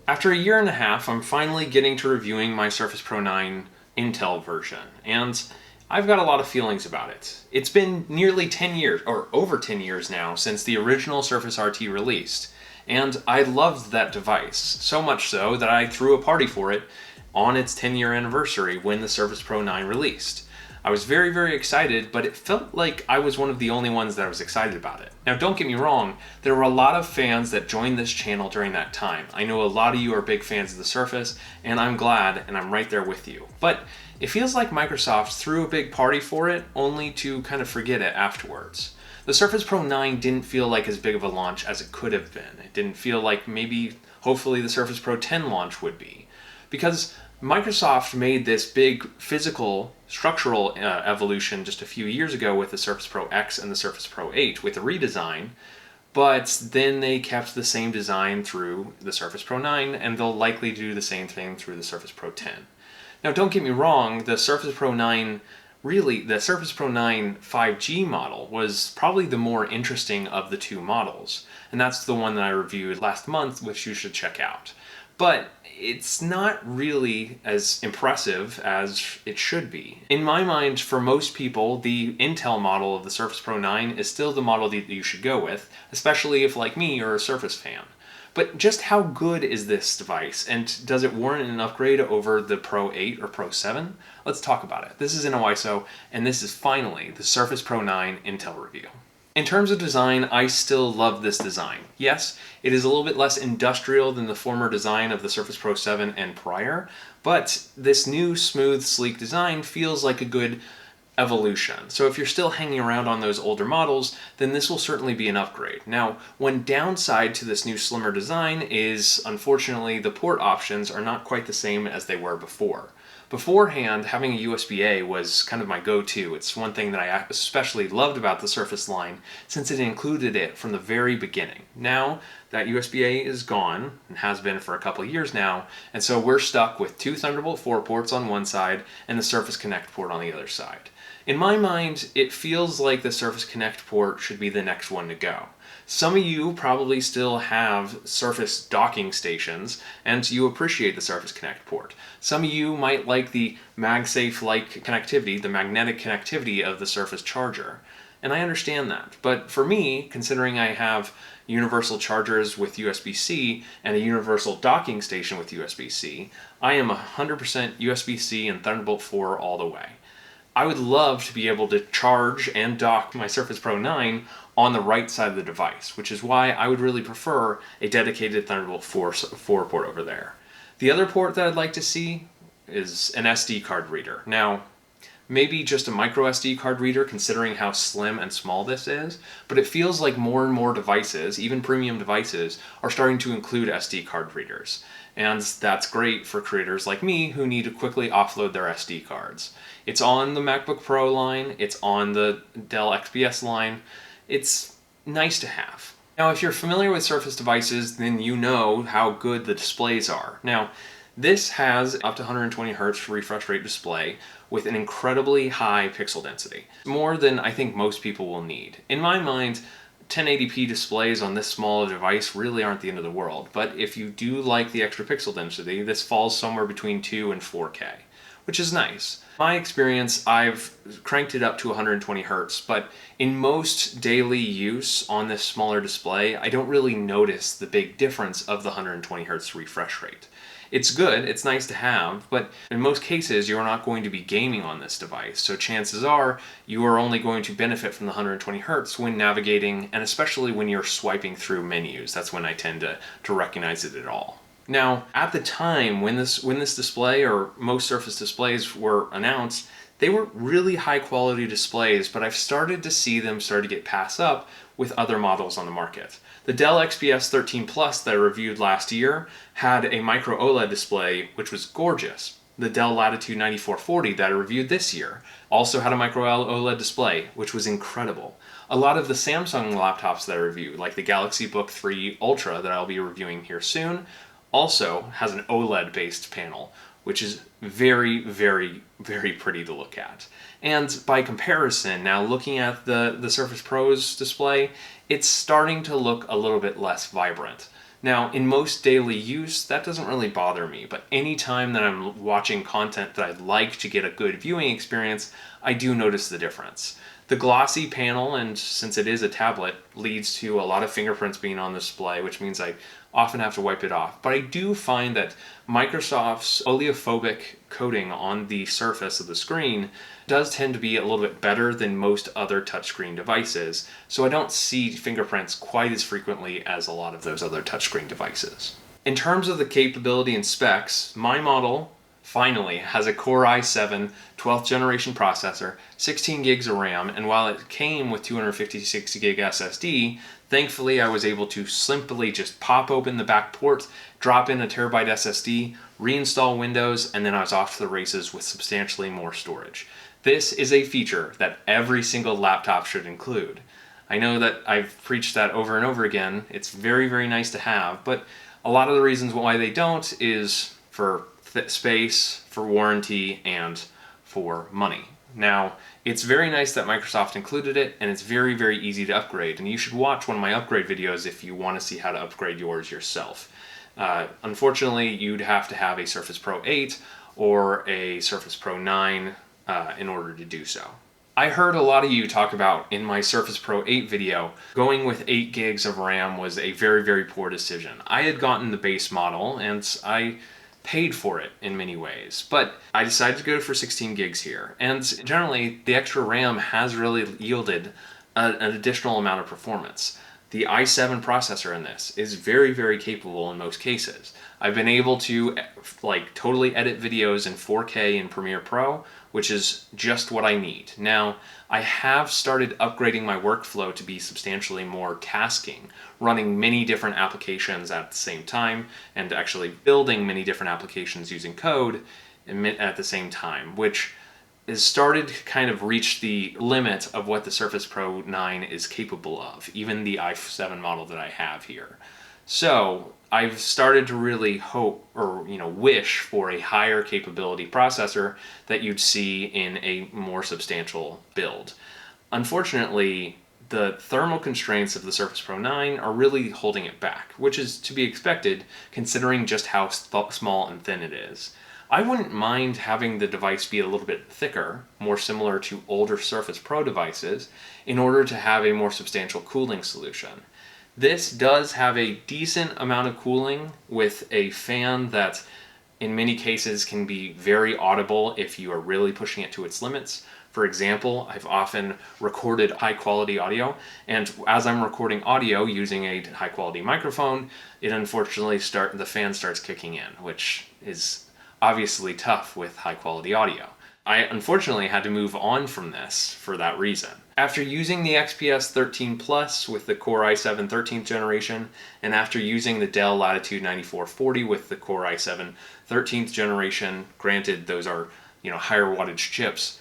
After a year and a half, I'm finally getting to reviewing my Surface Pro 9 Intel version, and I've got a lot of feelings about it. It's been nearly 10 years, or over 10 years now, since the original Surface RT released, and I loved that device, so much so that I threw a party for it on its 10-year anniversary when the Surface Pro 9 released. I was very, very excited, but it felt like I was one of the only ones that was excited about it. Now, don't get me wrong, there were a lot of fans that joined this channel during that time. I know a lot of you are big fans of the Surface, and I'm glad, and I'm right there with you. But it feels like Microsoft threw a big party for it, only to kind of forget it afterwards. The Surface Pro 9 didn't feel like as big of a launch as it could have been. It didn't feel like maybe, hopefully, the Surface Pro 10 launch would be. Because Microsoft made this big physical, structural evolution just a few years ago with the Surface Pro X and the Surface Pro 8 with a redesign, but then they kept the same design through the Surface Pro 9, and they'll likely do the same thing through the Surface Pro 10. Now, don't get me wrong, the Surface Pro 9 5G model was probably the more interesting of the two models, and that's the one that I reviewed last month, which you should check out. But it's not really as impressive as it should be. In my mind, for most people, the Intel model of the Surface Pro 9 is still the model that you should go with, especially if, like me, you're a Surface fan. But just how good is this device, and does it warrant an upgrade over the Pro 8 or Pro 7? Let's talk about it. This is InnoIso, and this is finally the Surface Pro 9 Intel review. In terms of design, I still love this design. Yes, it is a little bit less industrial than the former design of the Surface Pro 7 and prior, but this new smooth, sleek design feels like a good evolution. So if you're still hanging around on those older models, then this will certainly be an upgrade. Now, one downside to this new slimmer design is, unfortunately, the port options are not quite the same as they were before. Beforehand, having a USB-A was kind of my go-to. It's one thing that I especially loved about the Surface line since it included it from the very beginning. Now, that USB-A is gone, and has been for a couple of years now, and so we're stuck with two Thunderbolt 4 ports on one side and the Surface Connect port on the other side. In my mind, it feels like the Surface Connect port should be the next one to go. Some of you probably still have Surface docking stations, and you appreciate the Surface Connect port. Some of you might like the MagSafe-like connectivity, the magnetic connectivity of the Surface charger. And I understand that. But for me, considering I have universal chargers with USB-C and a universal docking station with USB-C, I am 100% USB-C and Thunderbolt 4 all the way. I would love to be able to charge and dock my Surface Pro 9 on the right side of the device, which is why I would really prefer a dedicated Thunderbolt 4 port over there. The other port that I'd like to see is an SD card reader. Now, maybe just a micro SD card reader considering how slim and small this is, but it feels like more and more devices, even premium devices, are starting to include SD card readers. And that's great for creators like me who need to quickly offload their SD cards. It's on the MacBook Pro line, it's on the Dell XPS line. It's nice to have. Now, if you're familiar with Surface devices, then you know how good the displays are. Now, this has up to 120 Hz refresh rate display with an incredibly high pixel density, more than I think most people will need. In my mind, 1080p displays on this small a device really aren't the end of the world, but if you do like the extra pixel density, this falls somewhere between 2 and 4K, which is nice. My experience, I've cranked it up to 120 Hz, but in most daily use on this smaller display, I don't really notice the big difference of the 120 Hz refresh rate. It's good, it's nice to have, but in most cases you're not going to be gaming on this device, so chances are you are only going to benefit from the 120 Hz when navigating, and especially when you're swiping through menus. That's when I tend to recognize it at all. Now, at the time when this display, or most Surface displays, were announced, they were really high quality displays, but I've started to see them start to get passed up with other models on the market. The Dell XPS 13 Plus that I reviewed last year had a micro OLED display, which was gorgeous. The Dell Latitude 9440 that I reviewed this year also had a micro OLED display, which was incredible. A lot of the Samsung laptops that I reviewed, like the Galaxy Book 3 Ultra that I'll be reviewing here soon, also has an OLED-based panel, which is very, very, very pretty to look at. And by comparison, now looking at the Surface Pro's display, it's starting to look a little bit less vibrant. Now, in most daily use, that doesn't really bother me, but anytime that I'm watching content that I'd like to get a good viewing experience, I do notice the difference. The glossy panel, and since it is a tablet, leads to a lot of fingerprints being on display, which means I often have to wipe it off. But I do find that Microsoft's oleophobic coating on the surface of the screen does tend to be a little bit better than most other touchscreen devices, so I don't see fingerprints quite as frequently as a lot of those other touchscreen devices. In terms of the capability and specs, my model finally has a Core i7 12th generation processor, 16 gigs of RAM, and while it came with 256 gig SSD, thankfully I was able to simply just pop open the back port, drop in a terabyte SSD, reinstall Windows, and then I was off to the races with substantially more storage. This is a feature that every single laptop should include. I know that I've preached that over and over again. It's very, very nice to have, but a lot of the reasons why they don't is for space, for warranty, and for money. Now, it's very nice that Microsoft included it, and it's very, very easy to upgrade, and you should watch one of my upgrade videos if you want to see how to upgrade yours yourself. Unfortunately, you'd have to have a Surface Pro 8 or a Surface Pro 9 in order to do so. I heard a lot of you talk about in my Surface Pro 8 video, going with 8 gigs of RAM was a very, very poor decision. I had gotten the base model and I paid for it in many ways, but I decided to go for 16 gigs here. And generally, the extra RAM has really yielded an additional amount of performance. The i7 processor in this is very, very capable in most cases. I've been able to totally edit videos in 4K in Premiere Pro, which is just what I need. Now, I have started upgrading my workflow to be substantially more tasking, running many different applications at the same time, and actually building many different applications using code at the same time, which has started to kind of reach the limit of what the Surface Pro 9 is capable of, even the i7 model that I have here. So I've started to really hope or wish for a higher capability processor that you'd see in a more substantial build. Unfortunately, the thermal constraints of the Surface Pro 9 are really holding it back, which is to be expected considering just how small and thin it is. I wouldn't mind having the device be a little bit thicker, more similar to older Surface Pro devices, in order to have a more substantial cooling solution. This does have a decent amount of cooling with a fan that in many cases can be very audible if you are really pushing it to its limits. For example, I've often recorded high quality audio, and as I'm recording audio using a high quality microphone, it unfortunately the fan starts kicking in, which is obviously tough with high quality audio. I unfortunately had to move on from this for that reason. After using the XPS 13 Plus with the Core i7 13th generation, and after using the Dell Latitude 9440 with the Core i7 13th generation, granted those are higher wattage chips,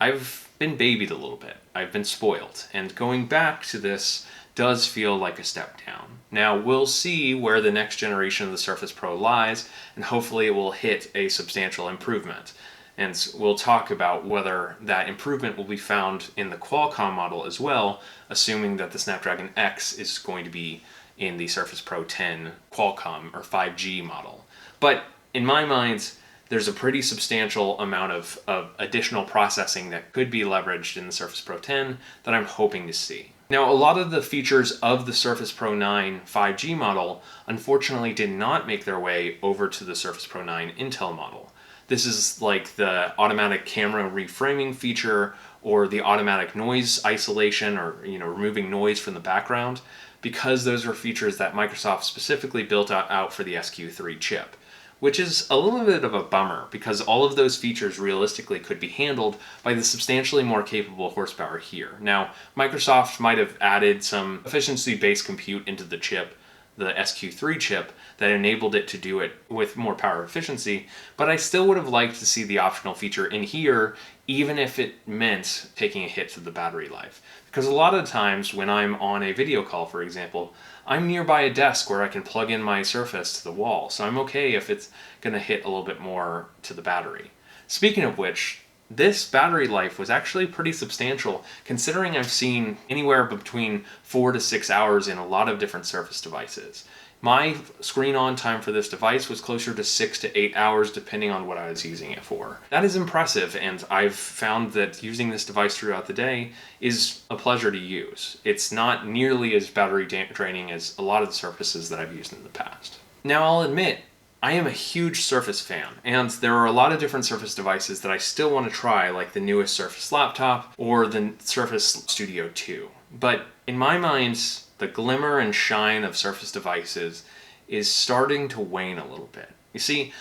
I've been babied a little bit. I've been spoiled, and going back to this does feel like a step down. Now we'll see where the next generation of the Surface Pro lies, and hopefully it will hit a substantial improvement. And we'll talk about whether that improvement will be found in the Qualcomm model as well, assuming that the Snapdragon X is going to be in the Surface Pro 10 Qualcomm or 5G model. But in my mind, there's a pretty substantial amount of additional processing that could be leveraged in the Surface Pro 10 that I'm hoping to see. Now, a lot of the features of the Surface Pro 9 5G model unfortunately did not make their way over to the Surface Pro 9 Intel model. This is like the automatic camera reframing feature or the automatic noise isolation or removing noise from the background, because those are features that Microsoft specifically built out for the SQ3 chip, which is a little bit of a bummer because all of those features realistically could be handled by the substantially more capable horsepower here. Now, Microsoft might have added some efficiency-based compute into the chip, the SQ3 chip, that enabled it to do it with more power efficiency, but I still would have liked to see the optional feature in here, even if it meant taking a hit to the battery life. Because a lot of times when I'm on a video call, for example, I'm nearby a desk where I can plug in my Surface to the wall, so I'm okay if it's going to hit a little bit more to the battery. Speaking of which, this battery life was actually pretty substantial, considering I've seen anywhere between 4 to 6 hours in a lot of different Surface devices. My screen on time for this device was closer to 6 to 8 hours depending on what I was using it for. That is impressive, and I've found that using this device throughout the day is a pleasure to use. It's not nearly as battery draining as a lot of the Surfaces that I've used in the past. Now I'll admit, I am a huge Surface fan, and there are a lot of different Surface devices that I still want to try, like the newest Surface laptop or the Surface Studio 2. But in my mind, the glimmer and shine of Surface devices is starting to wane a little bit. You see,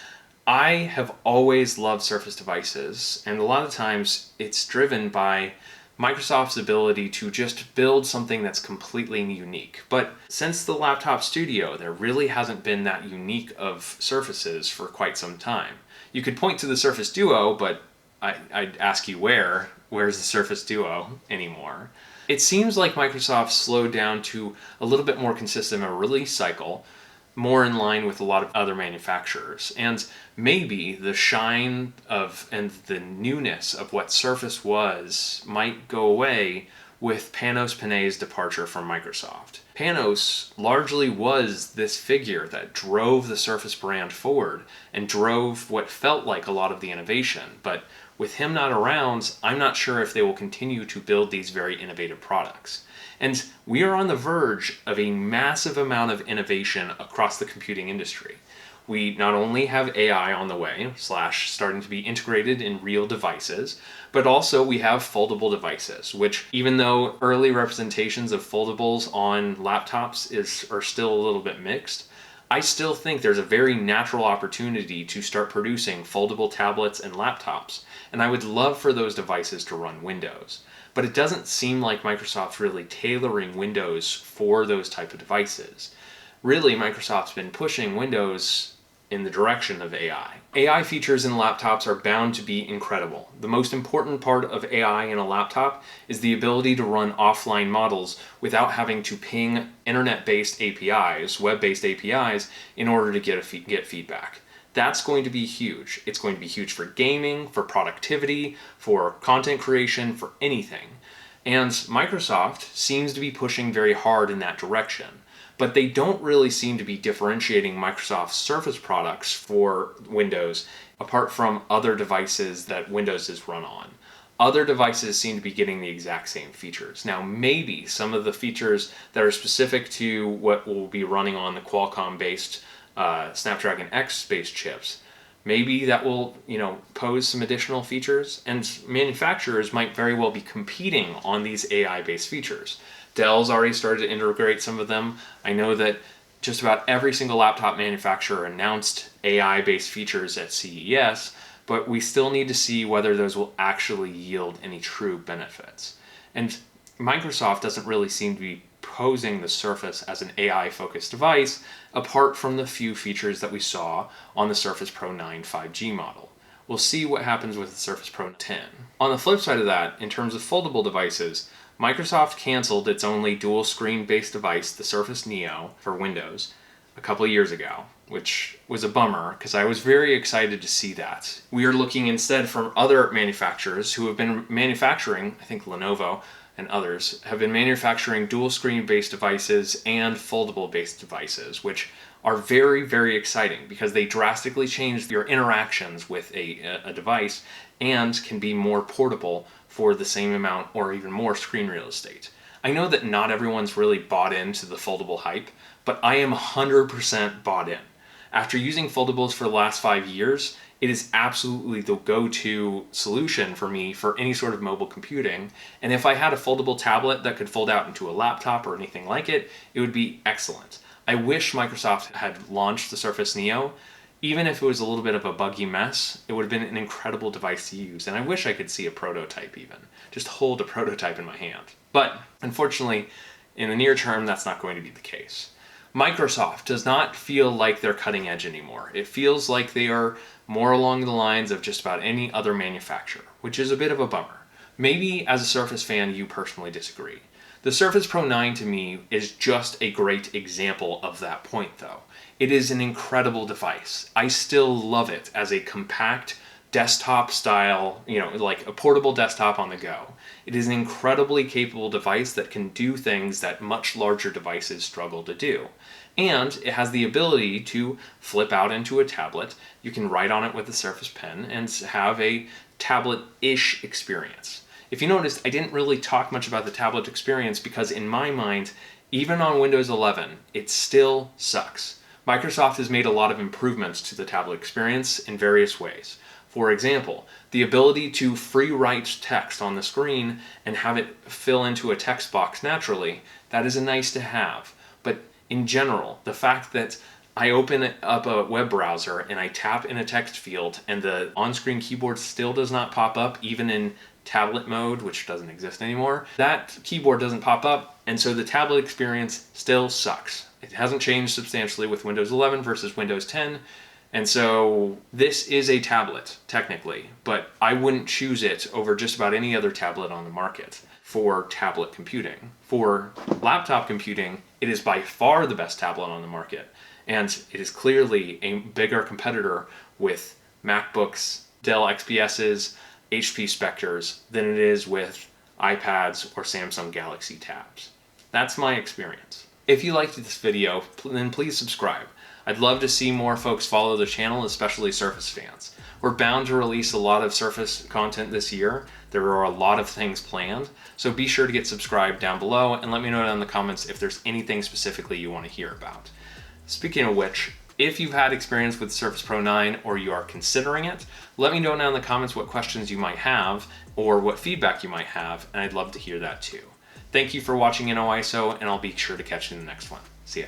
I have always loved Surface devices, and a lot of times it's driven by Microsoft's ability to just build something that's completely unique. But since the Laptop Studio, there really hasn't been that unique of Surfaces for quite some time. You could point to the Surface Duo, but I'd ask you where's the Surface Duo anymore? It seems like Microsoft slowed down to a little bit more consistent of a release cycle, more in line with a lot of other manufacturers. And maybe the shine of and the newness of what Surface was might go away with Panos Panay's departure from Microsoft. Panos largely was this figure that drove the Surface brand forward and drove what felt like a lot of the innovation. But with him not around, I'm not sure if they will continue to build these very innovative products. And we are on the verge of a massive amount of innovation across the computing industry. We not only have AI on the way, starting to be integrated in real devices, but also we have foldable devices, which even though early representations of foldables on laptops are still a little bit mixed, I still think there's a very natural opportunity to start producing foldable tablets and laptops, and I would love for those devices to run Windows. But it doesn't seem like Microsoft's really tailoring Windows for those type of devices. Really, Microsoft's been pushing Windows in the direction of AI. AI features in laptops are bound to be incredible. The most important part of AI in a laptop is the ability to run offline models without having to ping internet-based APIs, web-based APIs, in order to get feedback. That's going to be huge. It's going to be huge for gaming, for productivity, for content creation, for anything. And Microsoft seems to be pushing very hard in that direction. But they don't really seem to be differentiating Microsoft's Surface products for Windows apart from other devices that Windows is run on. Other devices seem to be getting the exact same features. Now, maybe some of the features that are specific to what will be running on the Qualcomm-based Snapdragon X-based chips, maybe that will, pose some additional features, and manufacturers might very well be competing on these AI-based features. Dell's already started to integrate some of them. I know that just about every single laptop manufacturer announced AI-based features at CES, but we still need to see whether those will actually yield any true benefits. And Microsoft doesn't really seem to be posing the Surface as an AI-focused device, apart from the few features that we saw on the Surface Pro 9 5G model. We'll see what happens with the Surface Pro 10. On the flip side of that, in terms of foldable devices, Microsoft canceled its only dual screen based device, the Surface Neo, for Windows a couple of years ago, which was a bummer because I was very excited to see that. We are looking instead from other manufacturers who have been manufacturing, I think Lenovo and others, have been manufacturing dual screen based devices and foldable based devices, which are very, very exciting because they drastically change your interactions with a device and can be more portable for the same amount or even more screen real estate. I know that not everyone's really bought into the foldable hype, but I am 100% bought in. After using foldables for the last 5 years, it is absolutely the go-to solution for me for any sort of mobile computing. And if I had a foldable tablet that could fold out into a laptop or anything like it, it would be excellent. I wish Microsoft had launched the Surface Neo. Even if it was a little bit of a buggy mess, it would have been an incredible device to use. And I wish I could see a prototype even. Just hold a prototype in my hand. But unfortunately, in the near term, that's not going to be the case. Microsoft does not feel like they're cutting edge anymore. It feels like they are more along the lines of just about any other manufacturer, which is a bit of a bummer. Maybe as a Surface fan, you personally disagree. The Surface Pro 9 to me is just a great example of that point though. It is an incredible device. I still love it as a compact desktop style, like a portable desktop on the go. It is an incredibly capable device that can do things that much larger devices struggle to do. And it has the ability to flip out into a tablet. You can write on it with a Surface Pen and have a tablet-ish experience. If you noticed, I didn't really talk much about the tablet experience because in my mind, even on Windows 11, it still sucks. Microsoft has made a lot of improvements to the tablet experience in various ways. For example, the ability to free write text on the screen and have it fill into a text box naturally, that is a nice to have. But in general, the fact that I open up a web browser and I tap in a text field and the on-screen keyboard still does not pop up even in tablet mode, which doesn't exist anymore, that keyboard doesn't pop up, and so the tablet experience still sucks. It hasn't changed substantially with Windows 11 versus Windows 10, and so this is a tablet, technically, but I wouldn't choose it over just about any other tablet on the market for tablet computing. For laptop computing, it is by far the best tablet on the market, and it is clearly a bigger competitor with MacBooks, Dell XPSs, HP Spectres than it is with iPads or Samsung Galaxy Tabs. That's my experience. If you liked this video, then please subscribe. I'd love to see more folks follow the channel, especially Surface fans. We're bound to release a lot of Surface content this year. There are a lot of things planned, so be sure to get subscribed down below and let me know down in the comments if there's anything specifically you want to hear about. Speaking of which, if you've had experience with Surface Pro 9 or you are considering it, let me know down in the comments what questions you might have or what feedback you might have, and I'd love to hear that too. Thank you for watching InnoIso, and I'll be sure to catch you in the next one. See ya.